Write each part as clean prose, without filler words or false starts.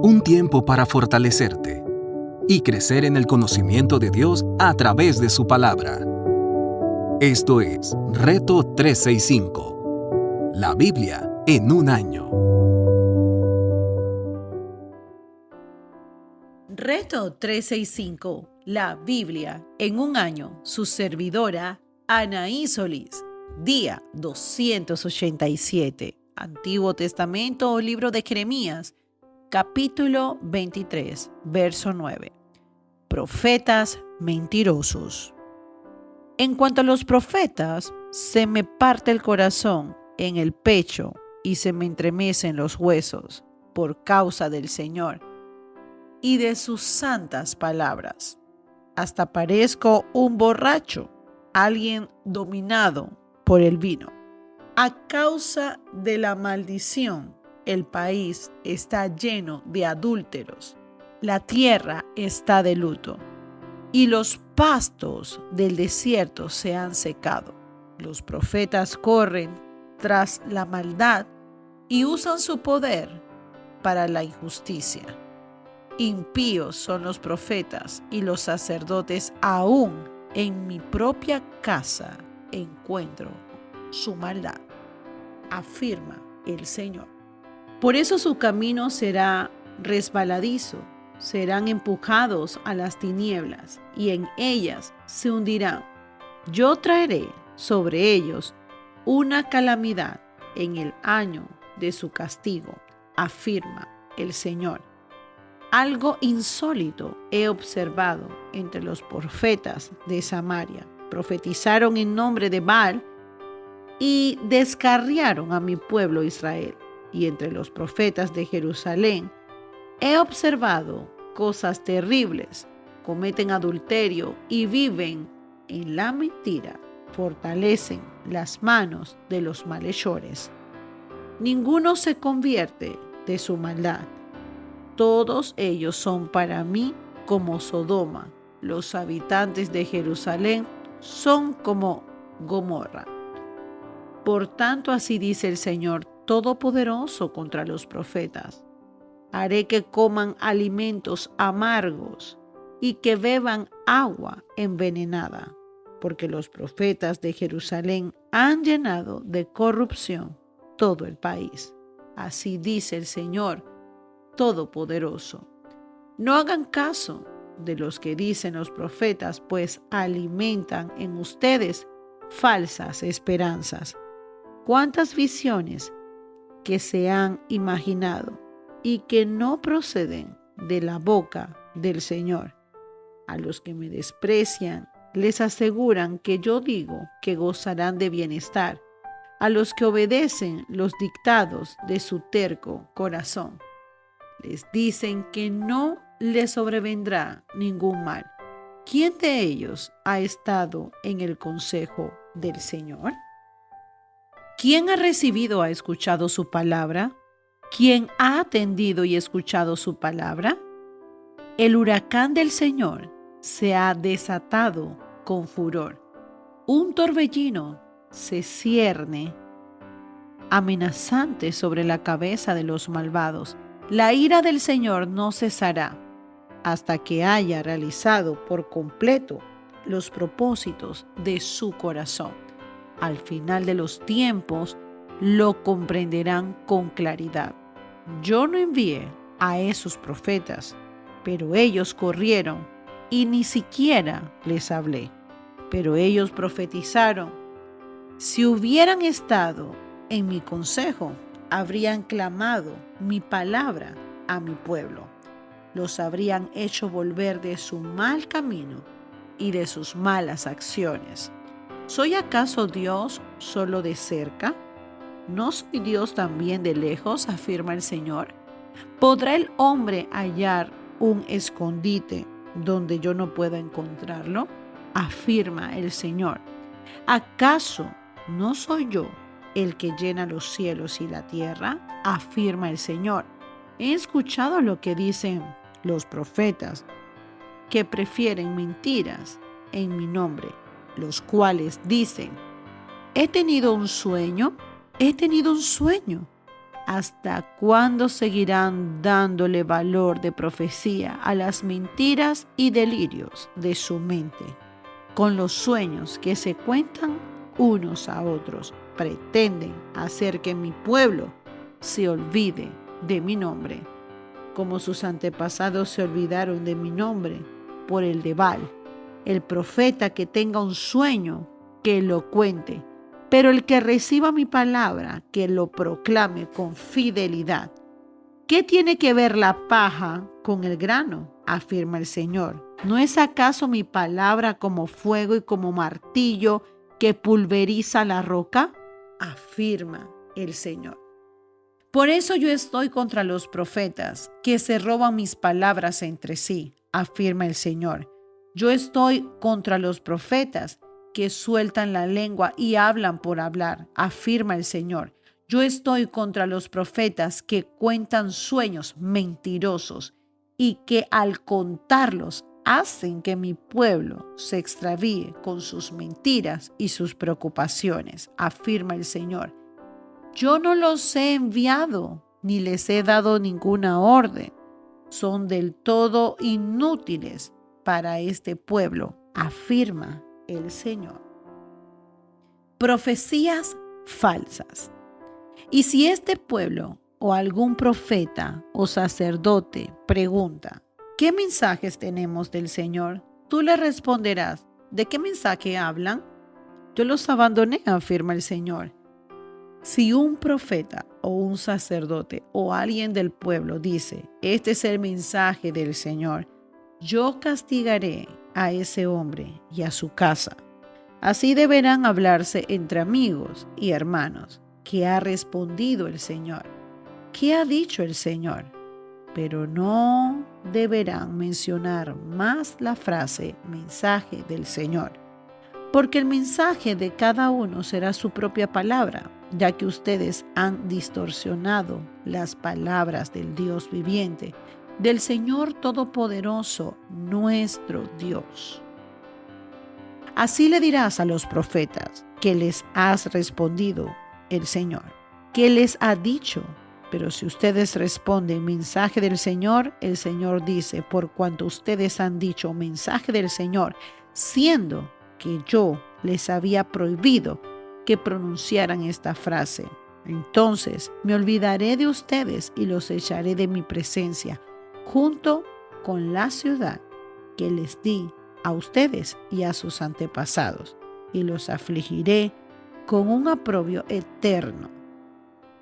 Un tiempo para fortalecerte y crecer en el conocimiento de Dios a través de su palabra. Esto es Reto 365, la Biblia en un año. Reto 365, la Biblia en un año. Su servidora, Anaí Solís. Día 287. Antiguo Testamento o libro de Jeremías, capítulo 23, verso 9. Profetas mentirosos. En cuanto a los profetas, se me parte el corazón en el pecho y se me entremecen los huesos por causa del Señor y de sus santas palabras. Hasta parezco un borracho, alguien dominado por el vino. A causa de la maldición, el país está lleno de adúlteros. La tierra está de luto y los pastos del desierto se han secado. Los profetas corren tras la maldad y usan su poder para la injusticia. Impíos son los profetas y los sacerdotes, aún en mi propia casa encuentro su maldad, afirma el Señor. Por eso su camino será resbaladizo, serán empujados a las tinieblas y en ellas se hundirán. Yo traeré sobre ellos una calamidad en el año de su castigo, afirma el Señor. Algo insólito he observado entre los profetas de Samaria. Profetizaron en nombre de Baal y descarriaron a mi pueblo Israel. Y entre los profetas de Jerusalén he observado cosas terribles. Cometen adulterio y viven en la mentira. Fortalecen las manos de los malhechores. Ninguno se convierte de su maldad. Todos ellos son para mí como Sodoma. Los habitantes de Jerusalén son como Gomorra. Por tanto, así dice el Señor Todopoderoso contra los profetas. Haré que coman alimentos amargos y que beban agua envenenada, porque los profetas de Jerusalén han llenado de corrupción todo el país. Así dice el Señor Todopoderoso. No hagan caso de los que dicen los profetas, pues alimentan en ustedes falsas esperanzas. ¿Cuántas visiones que se han imaginado y que no proceden de la boca del Señor? A los que me desprecian les aseguran que yo digo que gozarán de bienestar, a los que obedecen los dictados de su terco corazón. Les dicen que no les sobrevendrá ningún mal. ¿Quién de ellos ha estado en el consejo del Señor? ¿Quién ha recibido, ha escuchado su palabra? ¿Quién ha atendido y escuchado su palabra? El huracán del Señor se ha desatado con furor. Un torbellino se cierne amenazante sobre la cabeza de los malvados. La ira del Señor no cesará hasta que haya realizado por completo los propósitos de su corazón. Al final de los tiempos lo comprenderán con claridad. Yo no envié a esos profetas, pero ellos corrieron y ni siquiera les hablé. Pero ellos profetizaron. Si hubieran estado en mi consejo, habrían clamado mi palabra a mi pueblo. Los habrían hecho volver de su mal camino y de sus malas acciones. ¿Soy acaso Dios solo de cerca? ¿No soy Dios también de lejos?, afirma el Señor. ¿Podrá el hombre hallar un escondite donde yo no pueda encontrarlo?, afirma el Señor. ¿Acaso no soy yo el que llena los cielos y la tierra?, afirma el Señor. He escuchado lo que dicen los profetas, que prefieren mentiras en mi nombre, los cuales dicen: he tenido un sueño, ¿Hasta cuándo seguirán dándole valor de profecía a las mentiras y delirios de su mente? Con los sueños que se cuentan unos a otros, pretenden hacer que mi pueblo se olvide de mi nombre, como sus antepasados se olvidaron de mi nombre por el de Baal. El profeta que tenga un sueño, que lo cuente, pero el que reciba mi palabra, que lo proclame con fidelidad. ¿Qué tiene que ver la paja con el grano?, afirma el Señor. ¿No es acaso mi palabra como fuego y como martillo que pulveriza la roca?, afirma el Señor. Por eso yo estoy contra los profetas que se roban mis palabras entre sí, afirma el Señor. Yo estoy contra los profetas que sueltan la lengua y hablan por hablar, afirma el Señor. Yo estoy contra los profetas que cuentan sueños mentirosos y que al contarlos hacen que mi pueblo se extravíe con sus mentiras y sus preocupaciones, afirma el Señor. Yo no los he enviado ni les he dado ninguna orden. Son del todo inútiles para este pueblo, afirma el Señor. Profecías falsas. Y si este pueblo o algún profeta o sacerdote pregunta, ¿qué mensajes tenemos del Señor?, tú le responderás, ¿de qué mensaje hablan? Yo los abandoné, afirma el Señor. Si un profeta o un sacerdote o alguien del pueblo dice, este es el mensaje del Señor, yo castigaré a ese hombre y a su casa. Así deberán hablarse entre amigos y hermanos. ¿Qué ha respondido el Señor? ¿Qué ha dicho el Señor? Pero no deberán mencionar más la frase mensaje del Señor, porque el mensaje de cada uno será su propia palabra, ya que ustedes han distorsionado las palabras del Dios viviente, del Señor Todopoderoso, nuestro Dios. Así le dirás a los profetas que les has respondido el Señor, ¿qué les ha dicho? Pero si ustedes responden mensaje del Señor, el Señor dice, por cuanto ustedes han dicho mensaje del Señor, siendo que yo les había prohibido que pronunciaran esta frase, entonces me olvidaré de ustedes y los echaré de mi presencia, junto con la ciudad que les di a ustedes y a sus antepasados, y los afligiré con un oprobio eterno,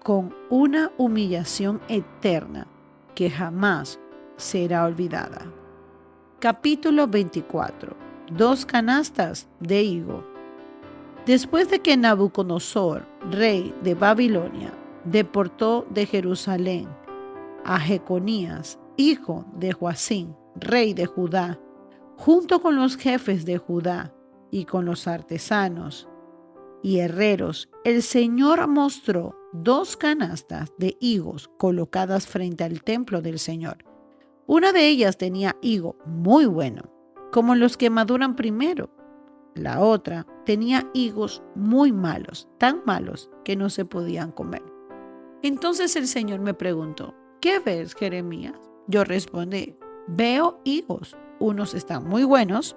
con una humillación eterna que jamás será olvidada. Capítulo 24. 2 canastas de higo. Después de que Nabucodonosor, rey de Babilonia, deportó de Jerusalén a Jeconías, hijo de Joacim, rey de Judá, junto con los jefes de Judá y con los artesanos y herreros, el Señor mostró 2 canastas de higos colocadas frente al templo del Señor. Una de ellas tenía higo muy bueno, como los que maduran primero. La otra tenía higos muy malos, tan malos que no se podían comer. Entonces el Señor me preguntó, ¿qué ves, Jeremías? Yo respondí, veo higos. Unos están muy buenos,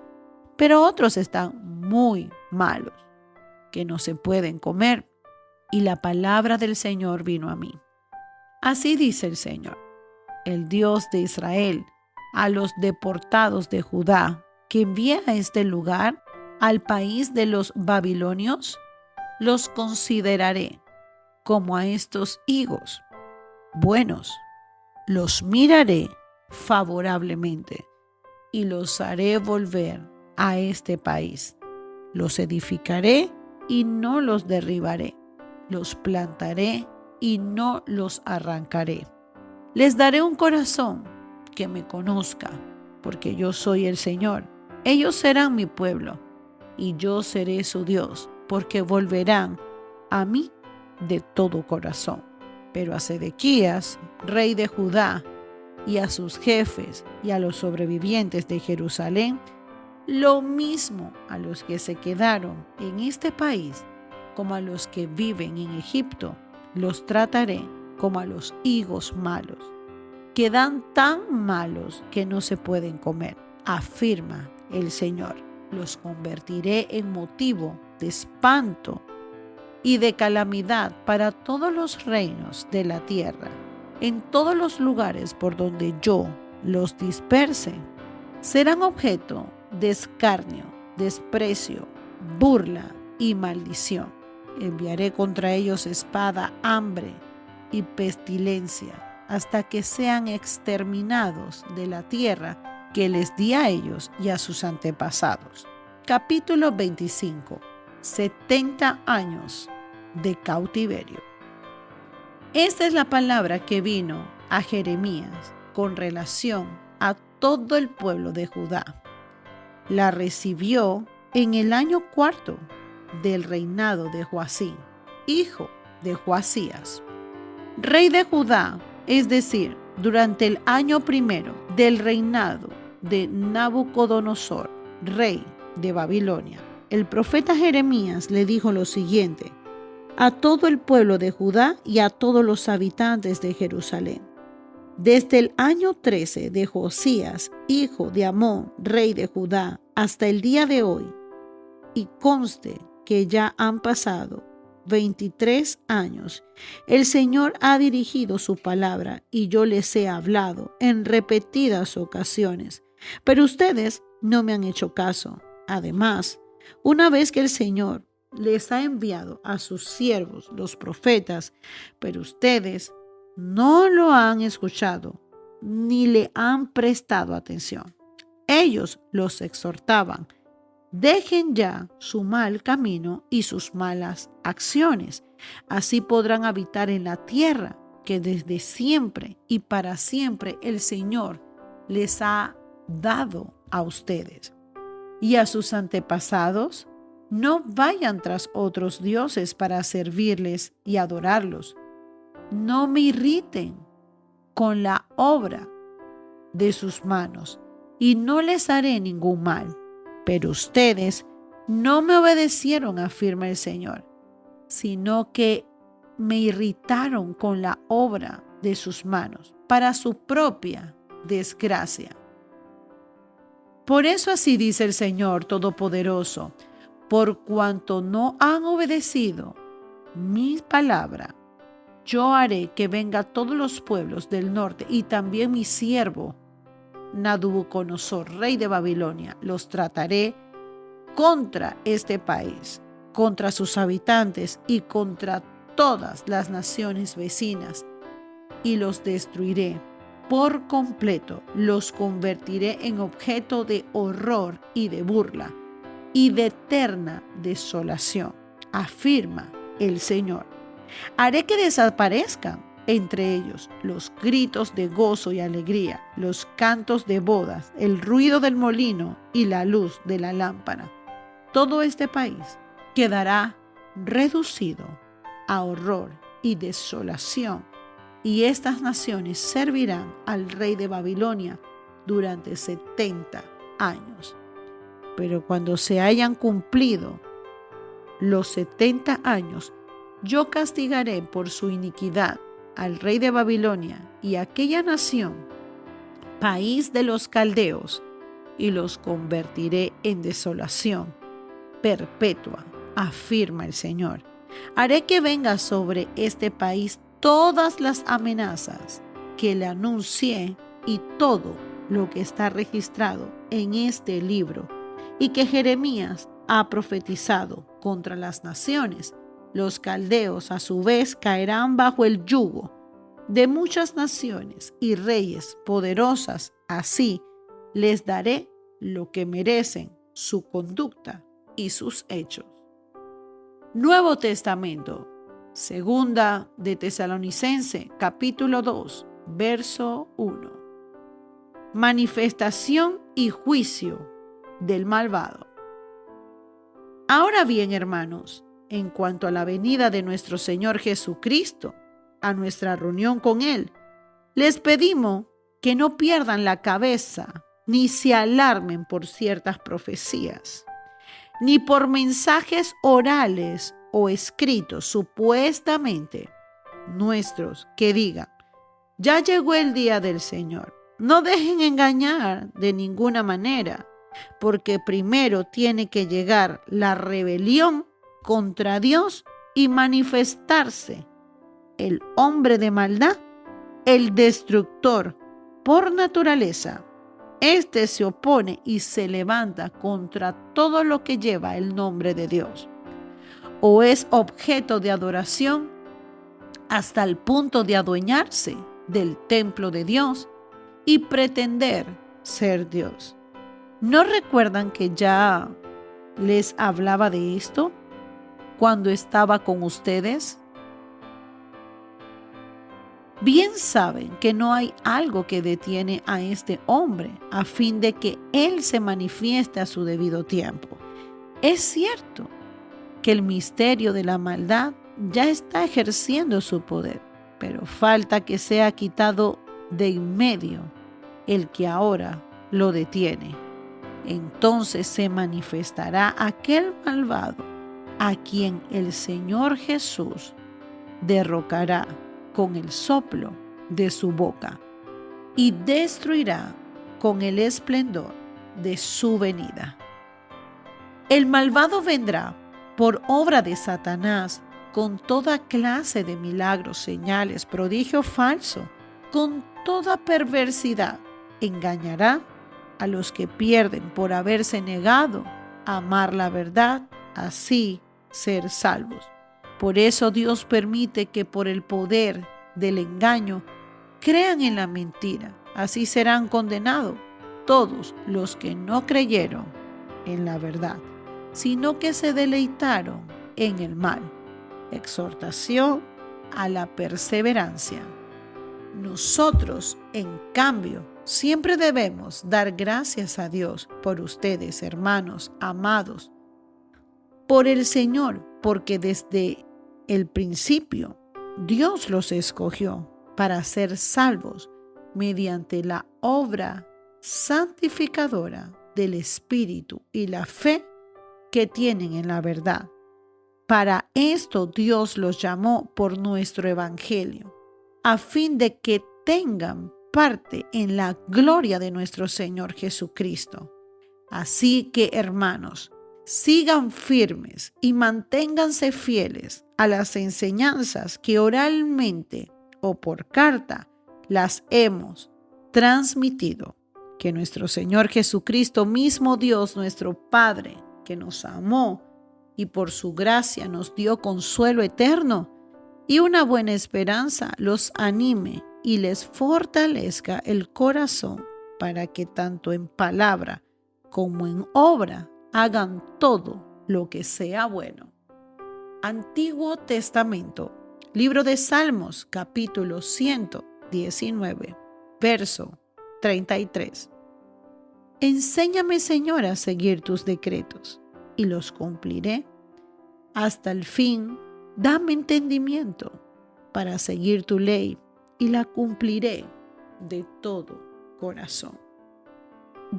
pero otros están muy malos, que no se pueden comer. Y la palabra del Señor vino a mí. Así dice el Señor, el Dios de Israel, a los deportados de Judá, que envié a este lugar, al país de los babilonios, los consideraré como a estos higos buenos. Los miraré favorablemente y los haré volver a este país. Los edificaré y no los derribaré. Los plantaré y no los arrancaré. Les daré un corazón que me conozca, porque yo soy el Señor. Ellos serán mi pueblo y yo seré su Dios, porque volverán a mí de todo corazón. Pero a Sedequías, rey de Judá, y a sus jefes y a los sobrevivientes de Jerusalén, lo mismo a los que se quedaron en este país como a los que viven en Egipto, los trataré como a los higos malos, que dan tan malos que no se pueden comer, afirma el Señor. Los convertiré en motivo de espanto y de calamidad para todos los reinos de la tierra, en todos los lugares por donde yo los disperse. Serán objeto de escarnio, desprecio, burla y maldición. Enviaré contra ellos espada, hambre y pestilencia, hasta que sean exterminados de la tierra que les di a ellos y a sus antepasados. Capítulo 25. 70 años de cautiverio. Esta es la palabra que vino a Jeremías con relación a todo el pueblo de Judá. La recibió en el año 4 del reinado de Joacim, hijo de Joasías, rey de Judá, es decir, durante el año 1 del reinado de Nabucodonosor, rey de Babilonia. El profeta Jeremías le dijo lo siguiente a todo el pueblo de Judá y a todos los habitantes de Jerusalén. Desde el año 13 de Josías, hijo de Amón, rey de Judá, hasta el día de hoy, y conste que ya han pasado 23 años, el Señor ha dirigido su palabra y yo les he hablado en repetidas ocasiones, pero ustedes no me han hecho caso. Además, una vez que el Señor les ha enviado a sus siervos, los profetas, pero ustedes no lo han escuchado ni le han prestado atención. Ellos los exhortaban: dejen ya su mal camino y sus malas acciones. Así podrán habitar en la tierra que desde siempre y para siempre el Señor les ha dado a ustedes. Y a sus antepasados, no vayan tras otros dioses para servirles y adorarlos. No me irriten con la obra de sus manos y no les haré ningún mal. Pero ustedes no me obedecieron, afirma el Señor, sino que me irritaron con la obra de sus manos para su propia desgracia. Por eso así dice el Señor Todopoderoso: por cuanto no han obedecido mi palabra, yo haré que vengan todos los pueblos del norte y también mi siervo Nabucodonosor, rey de Babilonia. Los trataré contra este país, contra sus habitantes y contra todas las naciones vecinas, y los destruiré por completo. Los convertiré en objeto de horror y de burla y de eterna desolación, afirma el Señor. Haré que desaparezcan entre ellos los gritos de gozo y alegría, los cantos de bodas, el ruido del molino y la luz de la lámpara. Todo este país quedará reducido a horror y desolación, y estas naciones servirán al rey de Babilonia durante 70 años. Pero cuando se hayan cumplido los 70 años, yo castigaré por su iniquidad al rey de Babilonia y aquella nación, país de los caldeos, y los convertiré en desolación perpetua, afirma el Señor. Haré que venga sobre este país todas las amenazas que le anuncié y todo lo que está registrado en este libro y que Jeremías ha profetizado contra las naciones. Los caldeos a su vez caerán bajo el yugo de muchas naciones y reyes poderosas. Así les daré lo que merecen su conducta y sus hechos. Nuevo Testamento, Segunda de Tesalonicense, capítulo 2, verso 1. Manifestación y juicio del malvado. Ahora bien, hermanos, en cuanto a la venida de nuestro Señor Jesucristo, a nuestra reunión con Él, les pedimos que no pierdan la cabeza ni se alarmen por ciertas profecías, ni por mensajes orales o escritos supuestamente nuestros que digan: ya llegó el día del Señor. No dejen engañar de ninguna manera, porque primero tiene que llegar la rebelión contra Dios y manifestarse el hombre de maldad, el destructor por naturaleza. Este se opone y se levanta contra todo lo que lleva el nombre de Dios, o es objeto de adoración hasta el punto de adueñarse del templo de Dios y pretender ser Dios. ¿No recuerdan que ya les hablaba de esto cuando estaba con ustedes? Bien saben que no hay algo que detiene a este hombre a fin de que él se manifieste a su debido tiempo. Es cierto que el misterio de la maldad ya está ejerciendo su poder, pero falta que sea quitado de en medio el que ahora lo detiene. Entonces se manifestará aquel malvado a quien el Señor Jesús derrocará con el soplo de su boca y destruirá con el esplendor de su venida. El malvado vendrá por obra de Satanás con toda clase de milagros, señales, prodigio falso, con toda perversidad. Engañará a los que pierden por haberse negado a amar la verdad, así ser salvos. Por eso Dios permite que por el poder del engaño crean en la mentira. Así serán condenados todos los que no creyeron en la verdad, sino que se deleitaron en el mal. Exhortación a la perseverancia. Nosotros, en cambio, siempre debemos dar gracias a Dios por ustedes, hermanos amados, por el Señor, porque desde el principio Dios los escogió para ser salvos mediante la obra santificadora del Espíritu y la fe que tienen en la verdad. Para esto Dios los llamó por nuestro Evangelio, a fin de que tengan parte en la gloria de nuestro Señor Jesucristo. Así que, hermanos, sigan firmes y manténganse fieles a las enseñanzas que oralmente o por carta las hemos transmitido. Que nuestro Señor Jesucristo, mismo Dios, nuestro Padre, que nos amó y por su gracia nos dio consuelo eterno y una buena esperanza, los anime y les fortalezca el corazón para que tanto en palabra como en obra hagan todo lo que sea bueno. Antiguo Testamento, libro de Salmos, capítulo 119, verso 33. Enséñame, Señor, a seguir tus decretos y los cumpliré. Hasta el fin, dame entendimiento para seguir tu ley y la cumpliré de todo corazón.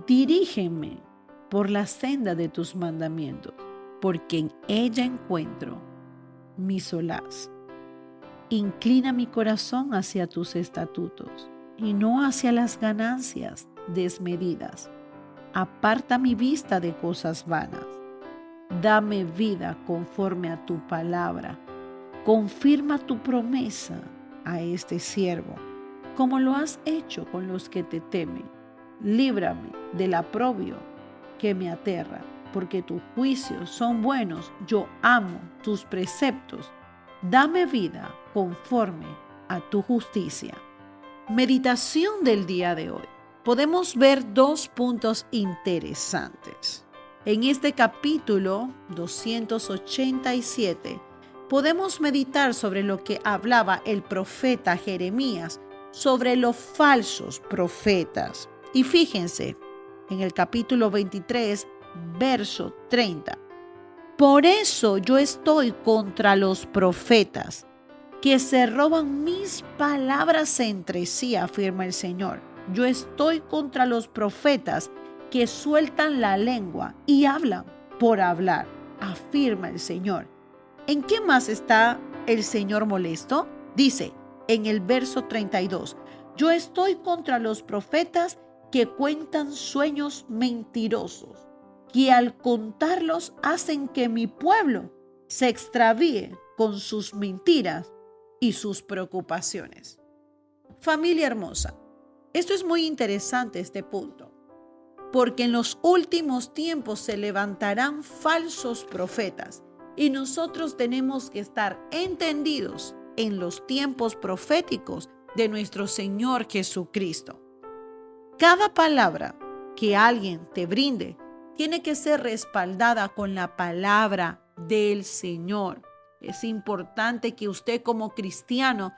Dirígeme por la senda de tus mandamientos, porque en ella encuentro mi solaz. Inclina mi corazón hacia tus estatutos y no hacia las ganancias desmedidas. Aparta mi vista de cosas vanas. Dame vida conforme a tu palabra. Confirma tu promesa a este siervo, como lo has hecho con los que te temen. Líbrame del oprobio que me aterra, porque tus juicios son buenos. Yo amo tus preceptos. Dame vida conforme a tu justicia. Meditación del día de hoy. Podemos ver dos puntos interesantes. En este capítulo 287 podemos meditar sobre lo que hablaba el profeta Jeremías sobre los falsos profetas. Y fíjense, en el capítulo 23, verso 30. Por eso yo estoy contra los profetas que se roban mis palabras entre sí, afirma el Señor. Yo estoy contra los profetas que sueltan la lengua y hablan por hablar, afirma el Señor. ¿En qué más está el Señor molesto? Dice en el verso 32, yo estoy contra los profetas que cuentan sueños mentirosos, que al contarlos hacen que mi pueblo se extravíe con sus mentiras y sus preocupaciones. Familia hermosa, esto es muy interesante este punto, porque en los últimos tiempos se levantarán falsos profetas y nosotros tenemos que estar entendidos en los tiempos proféticos de nuestro Señor Jesucristo. Cada palabra que alguien te brinde tiene que ser respaldada con la palabra del Señor. Es importante que usted como cristiano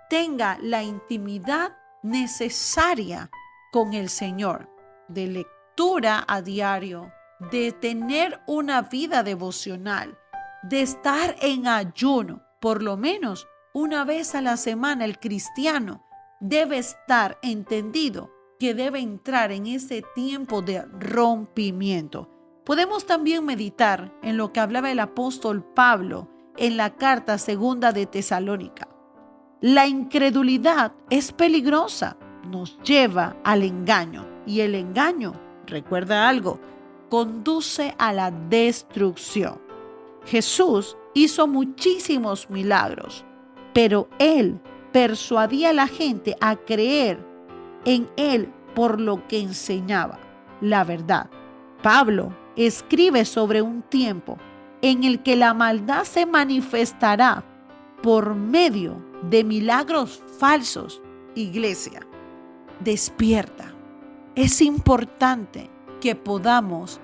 tenga la intimidad necesaria con el Señor, de lectura a diario, de tener una vida devocional, de estar en ayuno, por lo menos una vez a la semana. El cristiano debe estar entendido que debe entrar en ese tiempo de rompimiento. Podemos también meditar en lo que hablaba el apóstol Pablo en la carta segunda de Tesalónica. La incredulidad es peligrosa, nos lleva al engaño, y el engaño, recuerda algo, conduce a la destrucción. Jesús hizo muchísimos milagros, pero Él persuadía a la gente a creer en Él por lo que enseñaba, la verdad. Pablo escribe sobre un tiempo en el que la maldad se manifestará por medio de milagros falsos. Iglesia, despierta. Es importante que podamos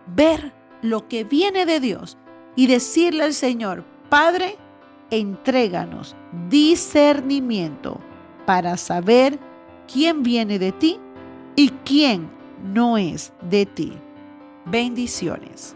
ver lo que viene de Dios y decirle al Señor, Padre, entréganos discernimiento para saber quién viene de ti y quién no es de ti. Bendiciones.